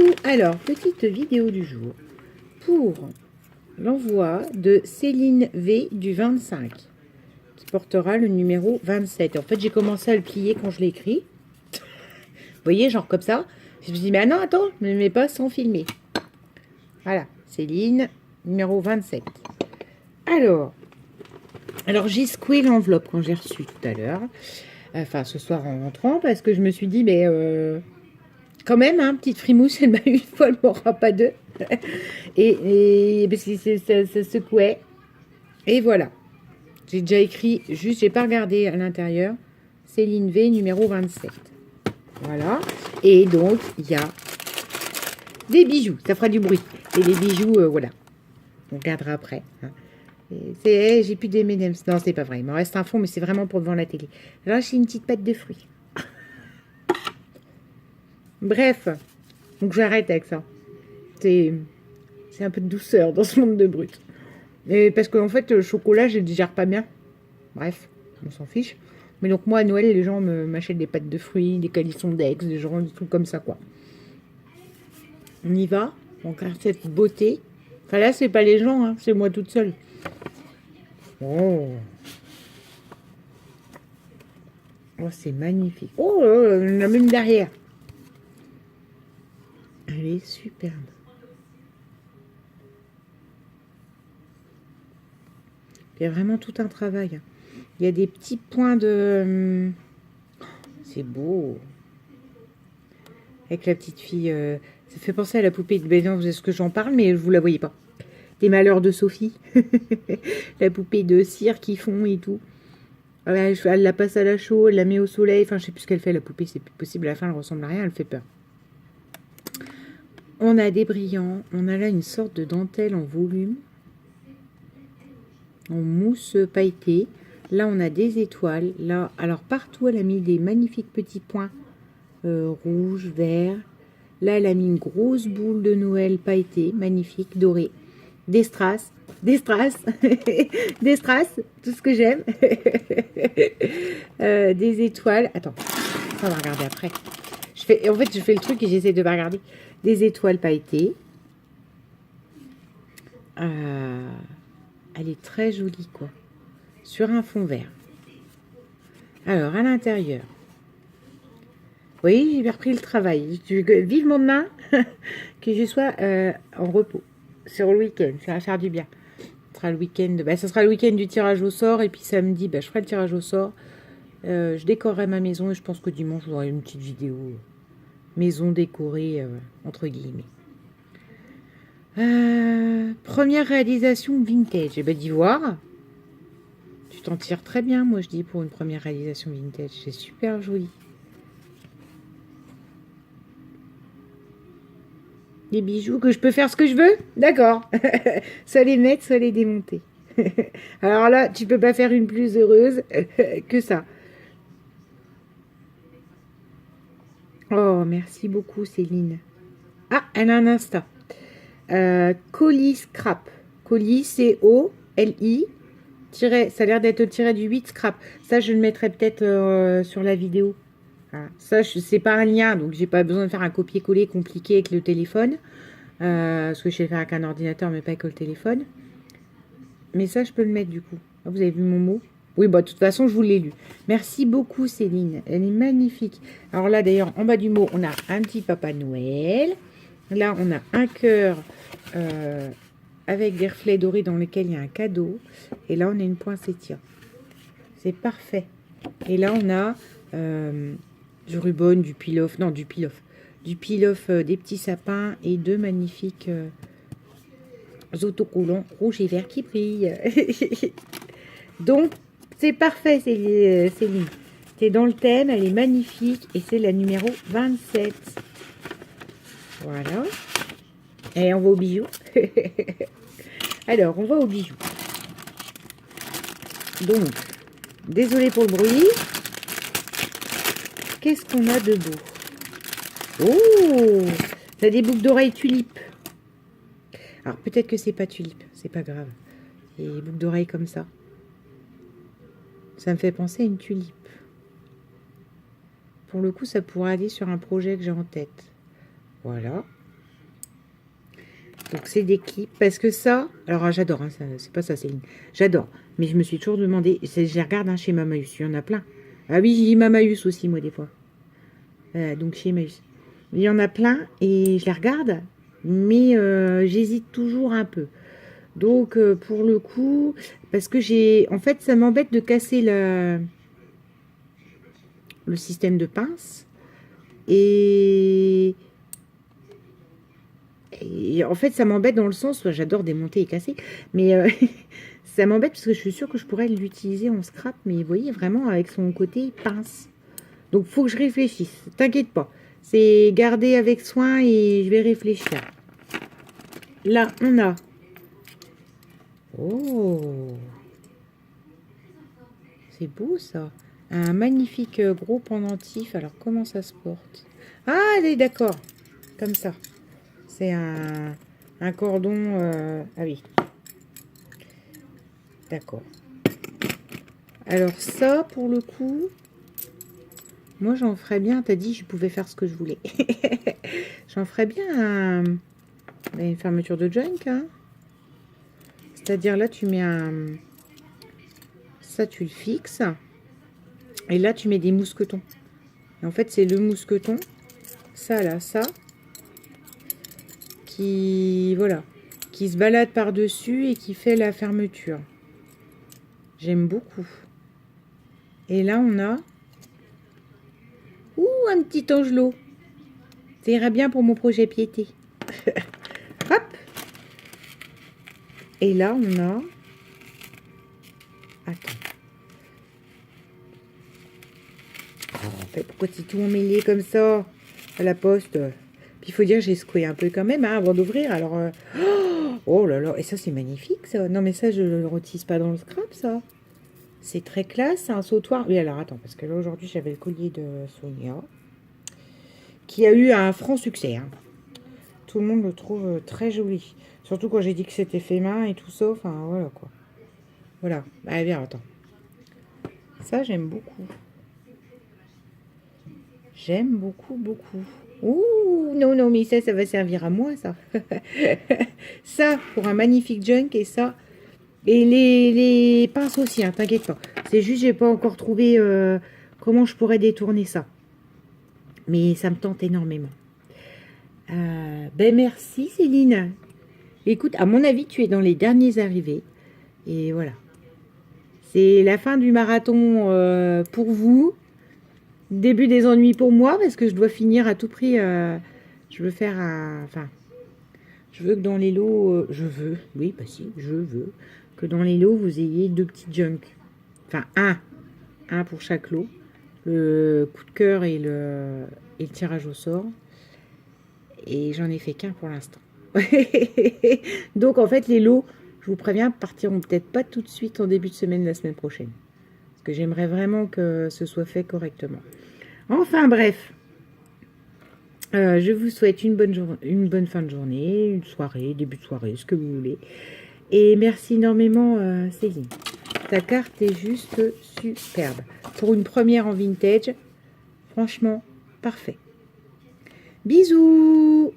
Coucou. Alors, petite vidéo du jour pour l'envoi de Céline V du 25 qui portera le numéro 27. En fait, j'ai commencé à le plier quand je l'ai écrit. Vous voyez, genre comme ça. Je me suis dit, mais non, attends, je ne le mets pas sans filmer. Voilà, Céline, numéro 27. Alors j'ai secoué l'enveloppe quand j'ai reçu tout à l'heure. Enfin, ce soir en rentrant, parce que je me suis dit, mais quand même, hein, petite frimousse, elle m'a eu une fois, elle m'aura pas deux. et parce que ça secouait. Et voilà. J'ai déjà écrit, juste, j'ai pas regardé à l'intérieur. Céline V, numéro 27. Voilà. Et donc, il y a des bijoux. Ça fera du bruit. Et les bijoux, voilà. On regardera après. Hein. J'ai plus des M&M's. Non, c'est pas vrai. Il m'en reste un fond, mais c'est vraiment pour devant la télé. Là, j'ai une petite pâte de fruits. Bref. Donc, j'arrête avec ça. C'est un peu de douceur dans ce monde de brut. Et parce qu'en fait, le chocolat, je ne digère pas bien. Bref, on s'en fiche. Mais donc, moi, à Noël, les gens m'achètent des pâtes de fruits, des calissons d'ex, des trucs comme ça, quoi. On y va. On regarde cette beauté. Enfin, là, c'est pas les gens, hein, c'est moi toute seule. Oh, oh c'est magnifique. Oh, la même derrière. Elle est superbe. Il y a vraiment tout un travail. Il y a des petits points de... C'est beau. Avec la petite fille... Ça fait penser à la poupée de Bénin, vous savez ce que j'en parle, mais vous la voyez pas. Des malheurs de Sophie. La poupée de cire qui fond et tout. Elle la passe à la chaux, elle la met au soleil. Enfin, je sais plus ce qu'elle fait, la poupée, c'est plus possible. À la fin, elle ressemble à rien, elle fait peur. On a des brillants. On a là une sorte de dentelle en volume. En mousse pailletée. Là, on a des étoiles. Là, alors, partout, elle a mis des magnifiques petits points rouges, verts. Là, elle a mis une grosse boule de Noël pailletée, magnifique, dorée. Des strass, des strass, des strass, tout ce que j'aime. Des étoiles. Attends, ça on va regarder après. En fait, je fais le truc et j'essaie de pas regarder. Des étoiles pailletées. Elle est très jolie, quoi. Sur un fond vert. Alors, à l'intérieur. Oui, j'ai bien repris le travail. Vivement demain que je sois en repos. Sur le week-end, ça va faire du bien. Ce sera le week-end, ça sera le week-end du tirage au sort. Et puis samedi, je ferai le tirage au sort. Je décorerai ma maison et je pense que dimanche, j'aurai une petite vidéo maison décorée, entre guillemets. Première réalisation vintage. Eh ben, d'ivoire. Tu t'en tires très bien, moi, je dis, pour une première réalisation vintage. C'est super joli. Des bijoux que je peux faire ce que je veux? D'accord. Soit les mettre, soit les démonter. Alors là, tu peux pas faire une plus heureuse que ça. Oh, merci beaucoup, Céline. Ah, elle a un Insta. Colis Scrap. Colis, C-O-L-I. Ça a l'air d'être tiré du 8 Scrap. Ça, je le mettrai peut-être sur la vidéo. Voilà. Ça, c'est pas un lien, donc j'ai pas besoin de faire un copier-coller compliqué avec le téléphone. Parce que je sais faire avec un ordinateur, mais pas avec le téléphone. Mais ça, je peux le mettre du coup. Ah, vous avez vu mon mot? Oui, de toute façon, je vous l'ai lu. Merci beaucoup, Céline. Elle est magnifique. Alors là, d'ailleurs, en bas du mot, on a un petit Papa Noël. Là, on a un cœur avec des reflets dorés dans lesquels il y a un cadeau. Et là, on a une poinsettia. C'est parfait. Et là, on a du ruban, du peel-off. Non, du peel-off. Du peel-off, des petits sapins et deux magnifiques autocollants rouge et vert qui brillent. Donc, c'est parfait, Céline. C'est dans le thème, elle est magnifique et c'est la numéro 27. Voilà. Et on va aux bijoux. Alors, on va aux bijoux. Donc, désolé pour le bruit. Qu'est-ce qu'on a de beau? Oh, ça a des boucles d'oreilles tulipes. Alors, peut-être que c'est pas tulipe, c'est pas grave. Et des boucles d'oreilles comme ça. Ça me fait penser à une tulipe. Pour le coup, ça pourrait aller sur un projet que j'ai en tête. Voilà. Donc c'est des clips. Parce que ça, alors j'adore, hein, c'est pas ça Céline. J'adore. Mais je me suis toujours demandé, je les regarde hein, chez Mamaïus, il y en a plein. Ah oui, j'ai dit Mamaïus aussi moi des fois. Donc chez Mamaïus. Il y en a plein et je les regarde, mais j'hésite toujours un peu. Donc pour le coup, parce que en fait ça m'embête de casser le système de pince. Et en fait, ça m'embête dans le sens où j'adore démonter et casser, mais ça m'embête parce que je suis sûre que je pourrais l'utiliser en scrap, mais vous voyez, vraiment avec son côté pince. Donc, faut que je réfléchisse. T'inquiète pas. C'est garder avec soin et je vais réfléchir. Là, on a... Oh! C'est beau, ça. Un magnifique gros pendentif. Alors, comment ça se porte? Ah, d'accord. Comme ça. C'est un cordon... Ah oui. D'accord. Alors ça, pour le coup, moi j'en ferais bien. T'as dit je pouvais faire ce que je voulais. J'en ferais bien une fermeture de junk. Hein. C'est-à-dire là, tu mets ça, tu le fixes. Et là, tu mets des mousquetons. Et en fait, c'est le mousqueton. Ça, là, ça. Voilà. Qui se balade par-dessus et qui fait la fermeture. J'aime beaucoup. Et là, on a... Ouh, un petit angelot. Ça ira bien pour mon projet piété. Hop. Et là, on a... Attends. Pourquoi c'est tout emmêlé comme ça à la poste? Puis il faut dire, j'ai secoué un peu quand même hein, avant d'ouvrir. Alors, oh là là, et ça c'est magnifique ça. Non mais ça je le retisse pas dans le scrap ça. C'est très classe, c'est un sautoir. Oui alors attends, parce que là aujourd'hui j'avais le collier de Sonia qui a eu un franc succès. Hein. Tout le monde le trouve très joli. Surtout quand j'ai dit que c'était fait main et tout ça. Enfin voilà quoi. Voilà. Allez bien attends. Ça j'aime beaucoup. J'aime beaucoup, beaucoup. Ouh, non, non, mais ça va servir à moi, ça. Ça, pour un magnifique junk, et ça. Et les pinces aussi, hein, t'inquiète pas. C'est juste, j'ai pas encore trouvé comment je pourrais détourner ça. Mais ça me tente énormément. Ben, merci, Céline. Écoute, à mon avis, tu es dans les derniers arrivés. Et voilà. C'est la fin du marathon pour vous. Début des ennuis pour moi, parce que je dois finir à tout prix. Je veux faire un... Enfin, je veux que dans les lots... oui, bah si, je veux que dans les lots, vous ayez 2 petits junk. Enfin, un pour chaque lot. Le coup de cœur et le tirage au sort. Et j'en ai fait qu'un pour l'instant. Donc, en fait, les lots, je vous préviens, partiront peut-être pas tout de suite en début de semaine, la semaine prochaine. Parce que j'aimerais vraiment que ce soit fait correctement. Enfin bref, je vous souhaite une bonne fin de journée, une soirée, début de soirée, ce que vous voulez. Et merci énormément Céline. Ta carte est juste superbe. Pour une première en vintage, franchement, parfait. Bisous!